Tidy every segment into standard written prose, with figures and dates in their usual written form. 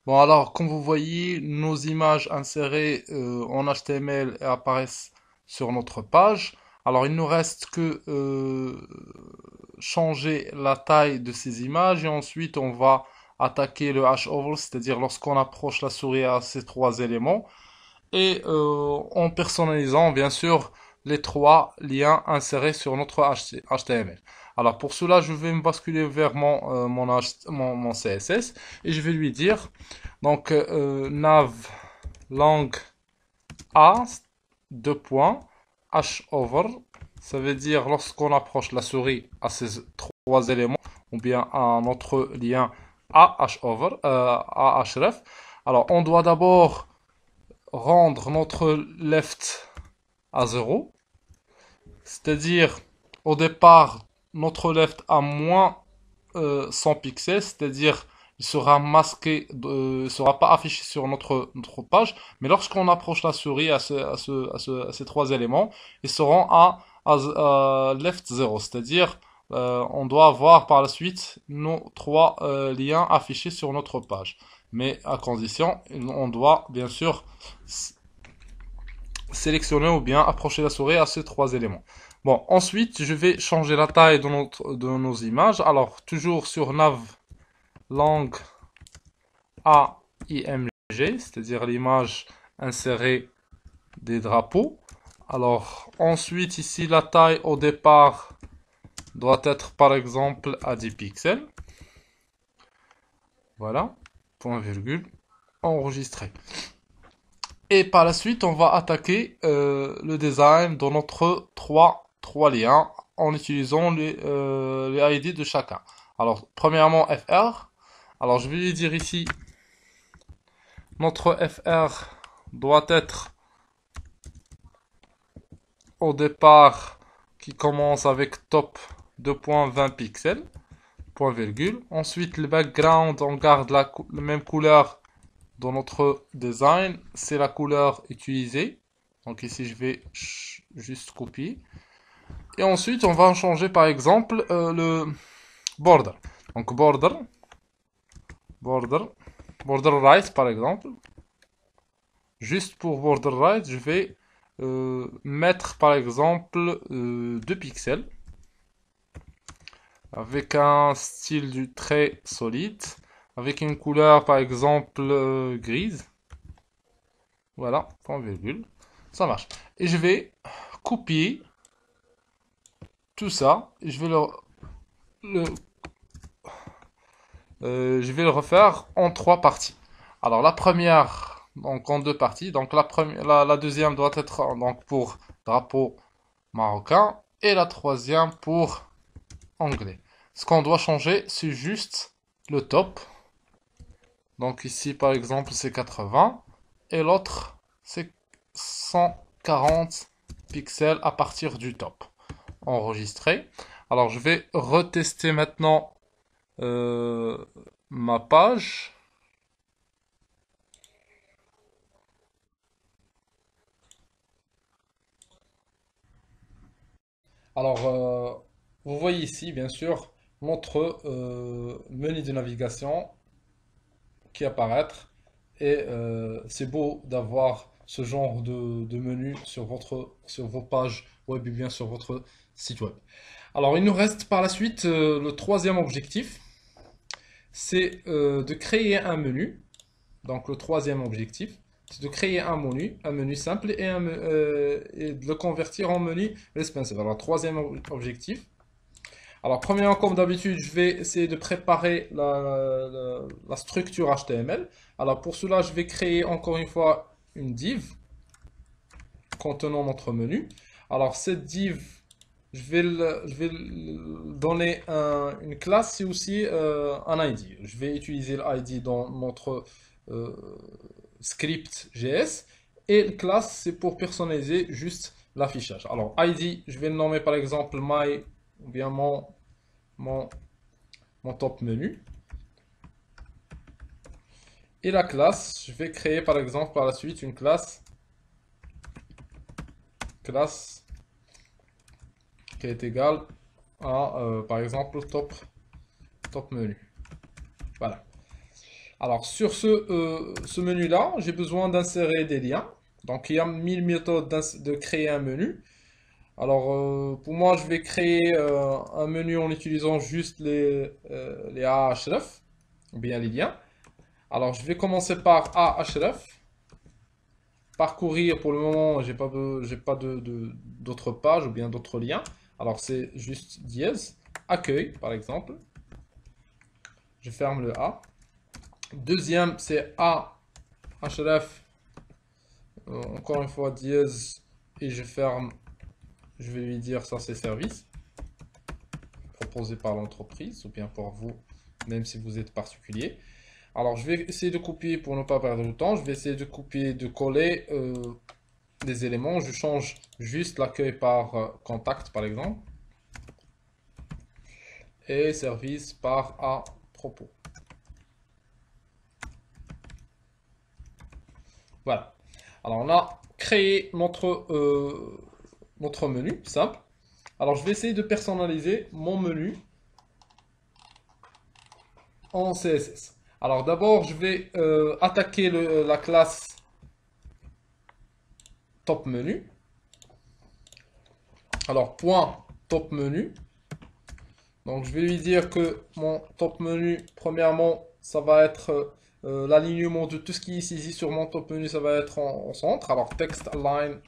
Bon, alors, comme vous voyez, nos images insérées en HTML apparaissent sur notre page. Alors, il nous reste que changer la taille de ces images et ensuite on va attaquer le hover, c'est-à-dire lorsqu'on approche la souris à ces trois éléments et en personnalisant bien sûr les trois liens insérés sur notre HTML. Alors pour cela, je vais me basculer vers mon CSS et je vais lui dire donc nav lang a deux points h over. Ça veut dire lorsqu'on approche la souris à ces trois éléments ou bien à notre lien à h over à href. Alors on doit d'abord rendre notre left à 0, c'est-à-dire au départ notre left à moins 100 pixels, c'est-à-dire il sera masqué, ne sera pas affiché sur notre page, mais lorsqu'on approche la souris à ces trois éléments, ils seront à left 0, c'est-à-dire on doit avoir par la suite nos trois liens affichés sur notre page. Mais à condition, on doit bien sûr sélectionner ou bien approcher la souris à ces trois éléments. Bon, ensuite, je vais changer la taille de nos images. Alors, toujours sur nav lang AIMG, c'est-à-dire l'image insérée des drapeaux. Alors, ensuite, ici, la taille au départ doit être par exemple à 10 pixels. Voilà, point virgule, enregistré. Et par la suite, on va attaquer le design de notre trois liens en utilisant les ID de chacun. Alors, premièrement, FR. Alors, je vais lui dire ici, notre FR doit être au départ qui commence avec top 2.20 pixels, point virgule. Ensuite, le background, on garde la même couleur dans notre design, c'est la couleur utilisée. Donc ici, je vais juste copier. Et ensuite, on va changer par exemple le border. Donc border, border right par exemple. Juste pour border right, je vais mettre par exemple 2 pixels avec un style du trait solide, avec une couleur par exemple grise. Voilà, point virgule. Ça marche. Et je vais copier tout ça. Et le- je vais le refaire en trois parties. Alors la première, donc en deux parties. Donc la deuxième doit être donc pour drapeau marocain et la troisième pour anglais. Ce qu'on doit changer, c'est juste le top. Donc ici par exemple c'est 80 et l'autre c'est 140 pixels à partir du top. Enregistré. Alors je vais retester maintenant euh, ma page. Alors vous voyez ici bien sûr notre menu de navigation qui apparaît et c'est beau d'avoir ce genre de menu sur vos pages web et bien sur votre site web. Alors il nous reste par la suite le troisième objectif, c'est de créer un menu. Donc le troisième objectif, c'est de créer un menu simple et de le convertir en menu responsive. Alors troisième objectif. Alors premièrement, comme d'habitude, je vais essayer de préparer la structure HTML. Alors pour cela, je vais créer encore une fois une div contenant notre menu. Alors cette div, je vais donner une classe et aussi un ID. Je vais utiliser l'ID dans notre euh, script JS et le classe c'est pour personnaliser juste l'affichage. Alors ID, je vais le nommer par exemple my ou bien mon, mon top menu. Et la classe, je vais créer par exemple par la suite une classe qui est égale à par exemple top menu. Voilà. Alors, sur ce menu-là, j'ai besoin d'insérer des liens. Donc, il y a 1000 méthodes de créer un menu. Alors, pour moi, je vais créer un menu en utilisant juste les Ahref, ou bien les liens. Alors, je vais commencer par Ahref. Parcourir, pour le moment, j'ai pas d'autres pages ou bien d'autres liens. Alors, c'est juste dièse. Accueil, par exemple. Je ferme le A. Deuxième, c'est Ahref. Encore une fois, dièse. Et je ferme. Je vais lui dire ça, c'est service proposé par l'entreprise ou bien pour vous, même si vous êtes particulier. Alors, je vais essayer de copier pour ne pas perdre de temps. Je vais essayer de copier, de coller des éléments. Je change juste l'accueil par contact, par exemple. Et service par à propos. Voilà. Alors, on a créé notre menu simple. Alors, je vais essayer de personnaliser mon menu en CSS. Alors, d'abord, je vais attaquer la classe top menu. Alors, point top menu. Donc, je vais lui dire que mon top menu, premièrement, ça va être l'alignement de tout ce qui est ici sur mon top menu, ça va être en centre. Alors, text align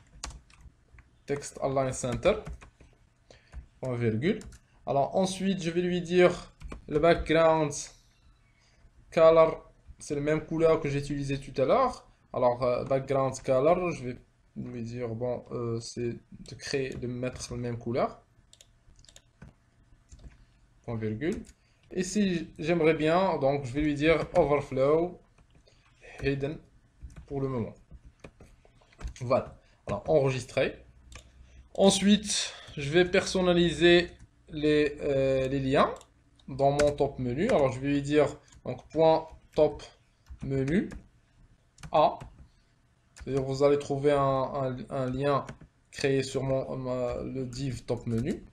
center, point virgule. Alors, ensuite, je vais lui dire le background color, c'est la même couleur que j'ai utilisé tout à l'heure. Alors, background color, je vais lui dire, bon, c'est de mettre la même couleur. Point virgule. Et si j'aimerais bien, donc je vais lui dire overflow hidden pour le moment. Voilà. Alors, enregistrer. Ensuite, je vais personnaliser les liens dans mon top menu. Alors, je vais lui dire donc point top menu A. C'est-à-dire vous allez trouver un lien créé sur le div top menu,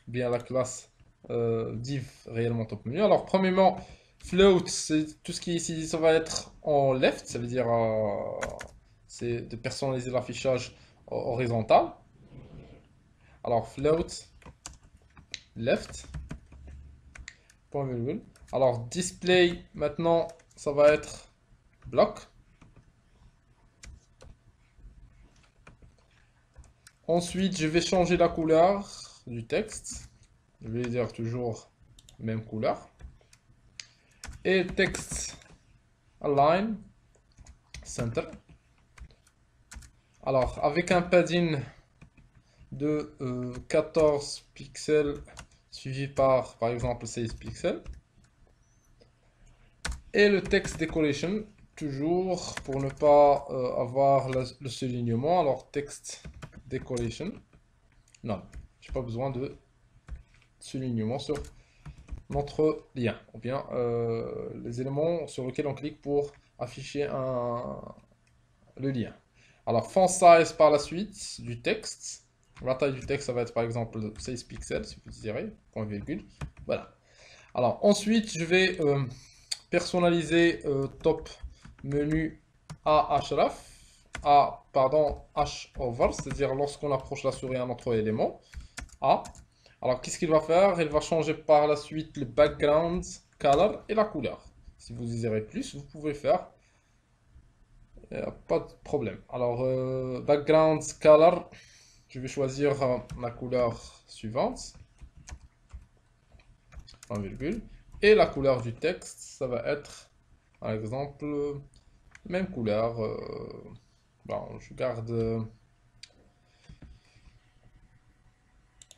bien la classe div réellement top menu. Alors, premièrement, float, c'est tout ce qui est ici, ça va être en left, ça veut dire c'est de personnaliser l'affichage horizontal. Alors, float left, point virgule. Alors, display, maintenant, ça va être bloc. Ensuite, je vais changer la couleur du texte. Je vais dire toujours même couleur. Et texte align center. Alors, avec un padding de 14 pixels suivi par exemple 16 pixels. Et le text decoration, toujours pour ne pas avoir le soulignement. Alors, text decoration. Non, j'ai pas besoin de soulignement sur notre lien, ou bien les éléments sur lesquels on clique pour afficher le lien. Alors, font size par la suite du texte. La taille du texte, ça va être par exemple 16 pixels, si vous désirez, point virgule. Voilà. Alors, ensuite, je vais personnaliser top menu Ahref. H over, c'est-à-dire lorsqu'on approche la souris à notre élément. A. Alors, qu'est-ce qu'il va faire? Il va changer par la suite le background color et la couleur. Si vous désirez plus, vous pouvez faire. Pas de problème. Alors, background color, je vais choisir la couleur suivante. Point virgule. Et la couleur du texte, ça va être, par exemple, même couleur. Bon, je garde.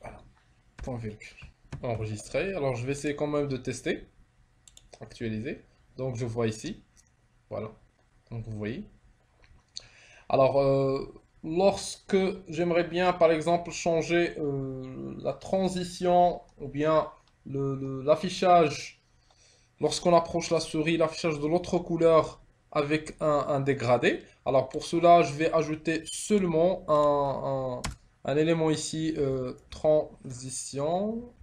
Voilà. Point virgule. Enregistré. Alors, je vais essayer quand même de tester. Actualiser. Donc, je vois ici. Voilà. Donc, vous voyez. Alors, lorsque j'aimerais bien, par exemple, changer la transition ou bien l'affichage, lorsqu'on approche la souris, l'affichage de l'autre couleur avec un dégradé. Alors, pour cela, je vais ajouter seulement un élément ici, transition,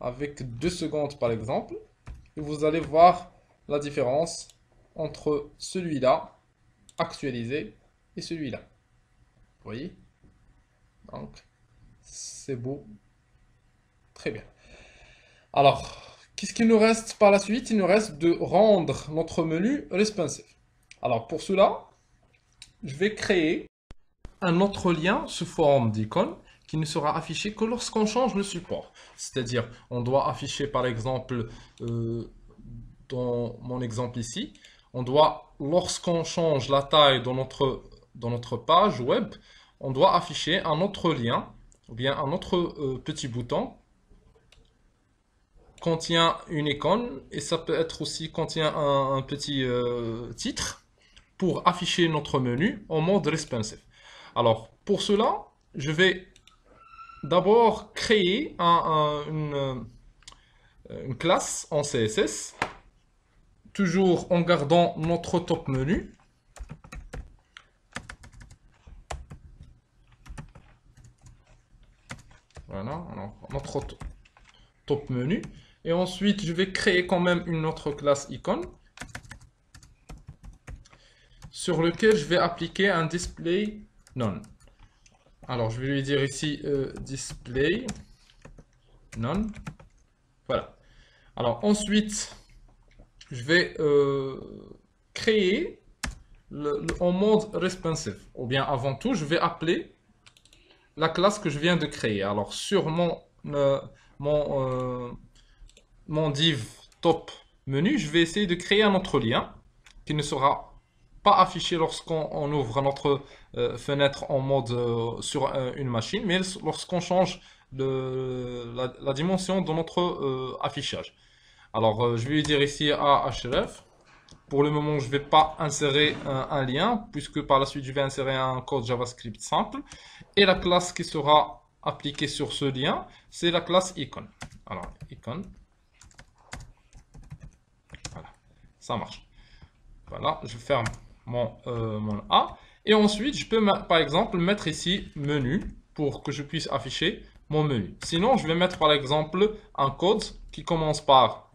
avec 2 secondes par exemple. Et vous allez voir la différence entre celui-là, actualisé, et celui-là. Vous voyez? Donc, c'est beau. Très bien. Alors, qu'est-ce qu'il nous reste par la suite? Il nous reste de rendre notre menu responsive. Alors, pour cela, je vais créer un autre lien sous forme d'icône qui ne sera affiché que lorsqu'on change le support. C'est-à-dire, on doit afficher par exemple, dans mon exemple ici, on doit, lorsqu'on change la taille dans notre page web, on doit afficher un autre lien, ou bien un autre petit bouton contient une icône, et ça peut être aussi contient un petit titre pour afficher notre menu en mode responsive. Alors, pour cela, je vais d'abord créer une classe en CSS, toujours en gardant notre top menu. Voilà, alors, notre top menu. Et ensuite, je vais créer quand même une autre classe icône sur lequel je vais appliquer un display none. Alors, je vais lui dire ici display none. Voilà. Alors, ensuite, je vais créer en mode responsive. Ou bien, avant tout, je vais appeler la classe que je viens de créer. Alors, sur mon div top menu, je vais essayer de créer un autre lien qui ne sera pas affiché lorsqu'on ouvre notre fenêtre en mode sur une machine, mais lorsqu'on change la dimension de notre affichage. Alors, je vais lui dire ici à href. Pour le moment, je ne vais pas insérer un lien, puisque par la suite, je vais insérer un code JavaScript simple. Et la classe qui sera appliquée sur ce lien, c'est la classe icon. Alors, icon. Voilà, ça marche. Voilà, je ferme mon A. Et ensuite, je peux par exemple mettre ici menu pour que je puisse afficher mon menu. Sinon, je vais mettre par exemple un code qui commence par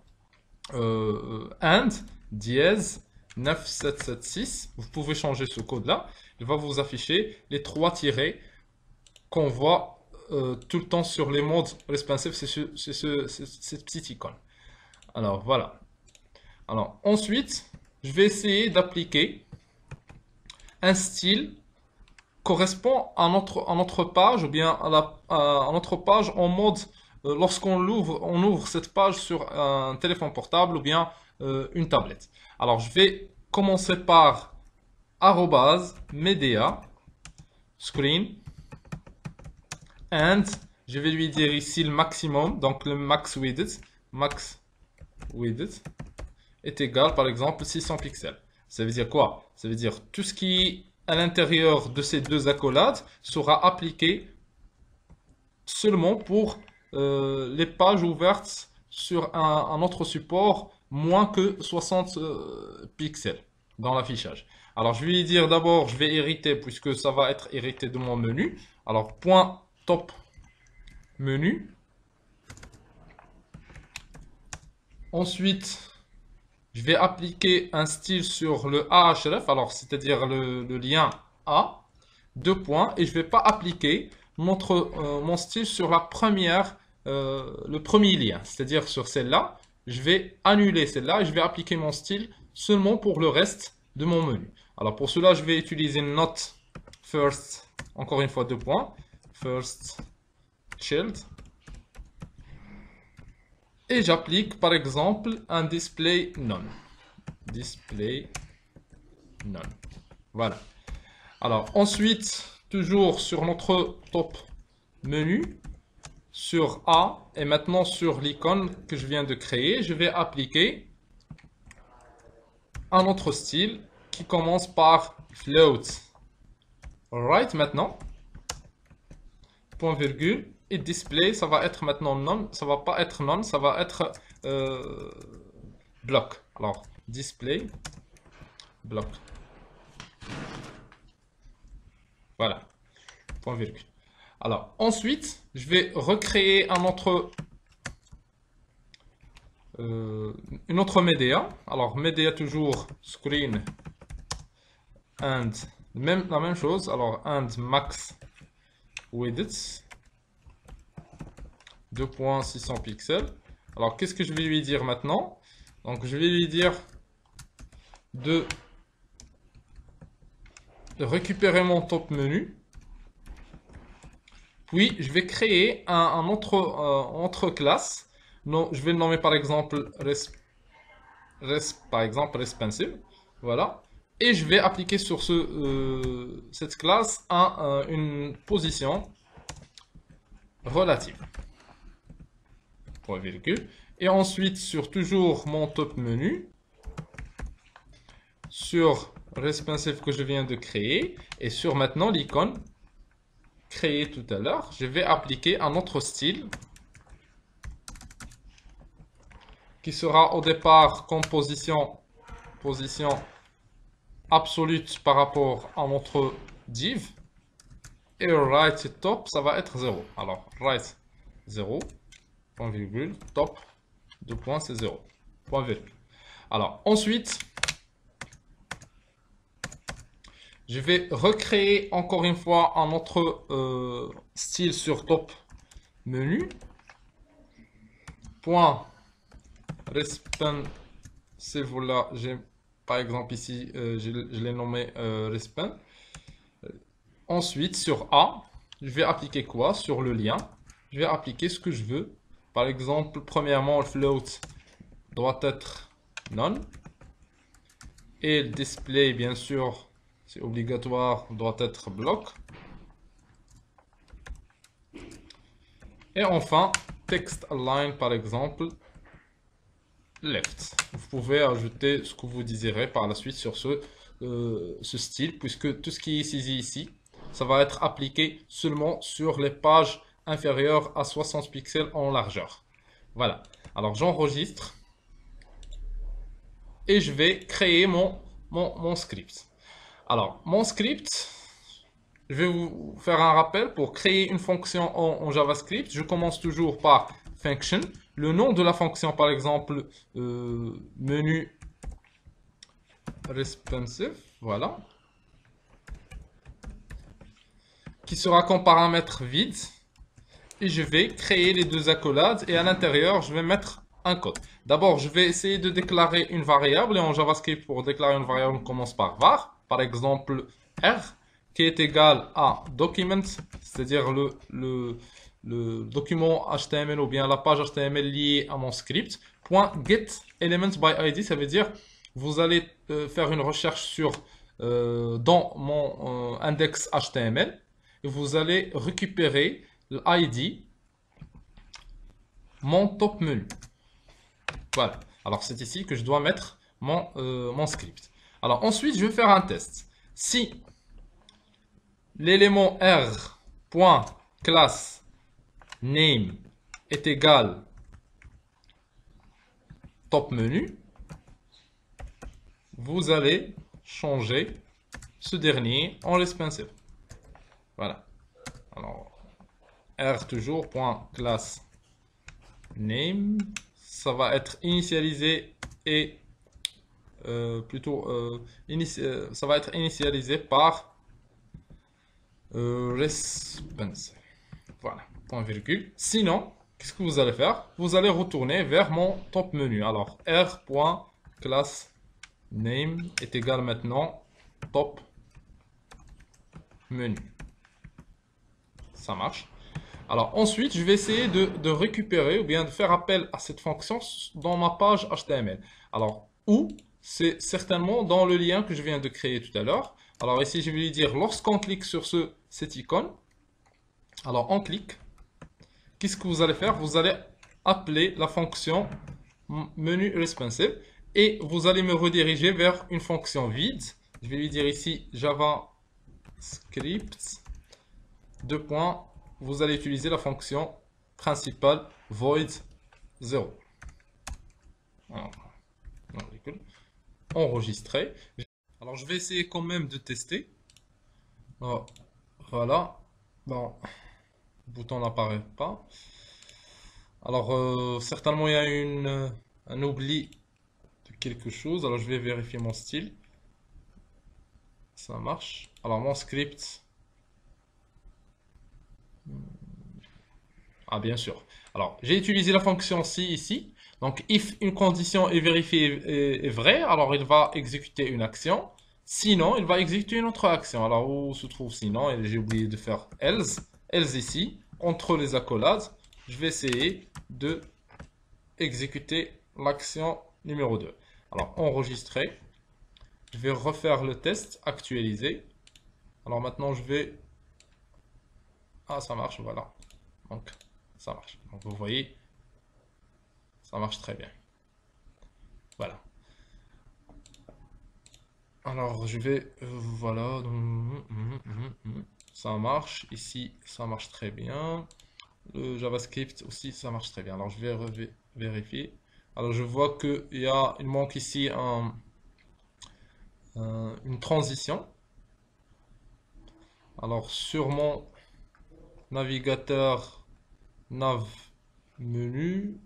and dièse 9776. Vous pouvez changer ce code-là. Il va vous afficher les 3 tirets qu'on voit tout le temps sur les modes responsive. C'est cette petite icône. Alors, voilà. Alors, ensuite, je vais essayer d'appliquer un style correspond à notre page ou bien à notre page en mode lorsqu'on on ouvre cette page sur un téléphone portable ou bien une tablette. Alors je vais commencer par @media screen and je vais lui dire ici le maximum, donc le max width est égal par exemple 600 pixels. Ça veut dire quoi? Ça veut dire tout ce qui est à l'intérieur de ces deux accolades sera appliqué seulement pour les pages ouvertes sur un autre support moins que 60 pixels dans l'affichage. Alors je vais lui dire d'abord, je vais hériter puisque ça va être hérité de mon menu. Alors point top menu. Ensuite, je vais appliquer un style sur le ahref, alors c'est-à-dire le lien A, 2 points, et je ne vais pas appliquer mon style sur le premier lien, c'est-à-dire sur celle-là. Je vais annuler celle-là et je vais appliquer mon style seulement pour le reste de mon menu. Alors pour cela, je vais utiliser not first, encore une fois 2 points, first child. Et j'applique par exemple un display none. Display none. Voilà. Alors ensuite, toujours sur notre top menu, sur A et maintenant sur l'icône que je viens de créer, je vais appliquer un autre style qui commence par float. Alright, maintenant, point virgule. Et display, ça va être maintenant none, ça va pas être none, ça va être bloc. Alors, display, bloc. Voilà, point virgule. Alors, ensuite, je vais recréer un autre une autre média. Alors, média toujours screen and la même chose. Alors, and max width 2.600 pixels. Alors, qu'est-ce que je vais lui dire maintenant? Donc, je vais lui dire de récupérer mon top menu. Puis, je vais créer un autre classe. Non, je vais le nommer par exemple responsive. Voilà. Et je vais appliquer sur cette classe une position relative. Point virgule. Et ensuite, sur toujours mon top menu, sur responsive que je viens de créer, et sur maintenant l'icône créée tout à l'heure, je vais appliquer un autre style qui sera au départ comme position absolue par rapport à notre div. Et right top, ça va être 0. Alors, right 0, point virgule, top, 2 points, c'est 0. Point virgule. Alors, ensuite, je vais recréer encore une fois un autre style sur top menu. Point responsive, voilà, j'ai par exemple ici, je l'ai nommé responsive. Ensuite, sur A, je vais appliquer quoi? Sur le lien, je vais appliquer ce que je veux. Par exemple, premièrement, le float doit être none. Et le display, bien sûr, c'est obligatoire, doit être bloc. Et enfin, text align, par exemple, left. Vous pouvez ajouter ce que vous désirez par la suite sur ce style, puisque tout ce qui est saisi ici, ça va être appliqué seulement sur les pages inférieures à 60 pixels en largeur. Voilà. Alors j'enregistre et je vais créer mon script. Alors, mon script, je vais vous faire un rappel. Pour créer une fonction en JavaScript, je commence toujours par function. Le nom de la fonction, par exemple, menu responsive, voilà, qui sera comme paramètre vide. Et je vais créer les deux accolades et à l'intérieur, je vais mettre un code. D'abord, je vais essayer de déclarer une variable et en JavaScript, pour déclarer une variable, on commence par var, par exemple R, qui est égal à document, c'est-à-dire le document HTML ou bien la page HTML liée à mon script, point get element by ID, ça veut dire vous allez faire une recherche dans mon index HTML et vous allez récupérer l'ID, mon top menu. Voilà. Alors c'est ici que je dois mettre mon script. Alors ensuite, je vais faire un test. Si l'élément R.class name est égal top menu, vous allez changer ce dernier en responsive. Voilà. Alors, R toujours, point class name, ça va être initialisé et ça va être initialisé par responsive. Voilà, point virgule. Sinon, qu'est-ce que vous allez faire? Vous allez retourner vers mon top menu. Alors, R.class name est égal maintenant top menu. Ça marche. Alors ensuite, je vais essayer de récupérer ou bien de faire appel à cette fonction dans ma page HTML. Alors, où? C'est certainement dans le lien que je viens de créer tout à l'heure. Alors ici, je vais lui dire, lorsqu'on clique sur cette icône, alors on clique, qu'est-ce que vous allez faire? Vous allez appeler la fonction menu responsive et vous allez me rediriger vers une fonction vide. Je vais lui dire ici JavaScript, deux points, vous allez utiliser la fonction principale void 0. Alors, enregistrer. Alors je vais essayer quand même de tester. Alors, voilà. Bon, le bouton n'apparaît pas. Alors certainement il y a un oubli de quelque chose. Alors je vais vérifier mon style. Ça marche. Alors mon script. Ah, bien sûr. Alors, j'ai utilisé la fonction si ici. Donc, if une condition est vérifiée est vraie, alors il va exécuter une action. Sinon, il va exécuter une autre action. Alors, où se trouve sinon? Et j'ai oublié de faire else. Else ici, entre les accolades, je vais essayer de exécuter l'action numéro 2. Alors, enregistrer. Je vais refaire le test, actualiser. Alors maintenant, je vais... Ah, ça marche, voilà. Donc, ça marche. Donc, vous voyez, ça marche très bien. Voilà. Alors, je vais... voilà. Ça marche. Ici, ça marche très bien. Le JavaScript aussi, ça marche très bien. Alors, je vais vérifier. Alors, je vois il manque ici une transition. Alors, sur mon navigateur nav menu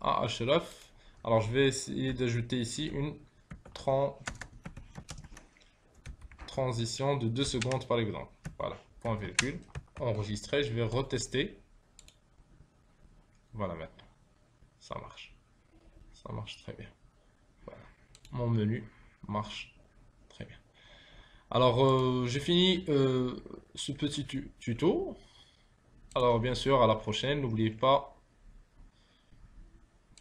à href, alors je vais essayer d'ajouter ici une transition de 2 secondes par exemple. Voilà, point virgule, enregistré, je vais retester. Voilà maintenant, ça marche. Ça marche très bien. Voilà, mon menu marche très bien. Alors, j'ai fini ce petit tuto. Alors, bien sûr, à la prochaine, n'oubliez pas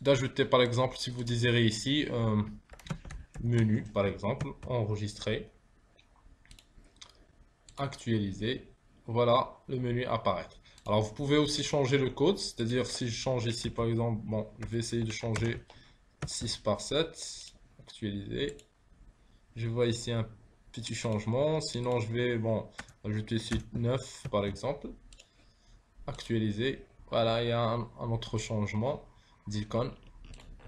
d'ajouter, par exemple, si vous désirez ici, menu, par exemple, enregistrer, actualiser. Voilà, le menu apparaître. Alors, vous pouvez aussi changer le code, c'est-à-dire si je change ici, par exemple, bon, je vais essayer de changer 6 par 7, actualiser. Je vois ici un petit changement, sinon je vais, bon, ajouter ici 9, par exemple, actualiser. Voilà, il y a un autre changement d'icône.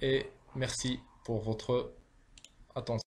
Et merci pour votre attention.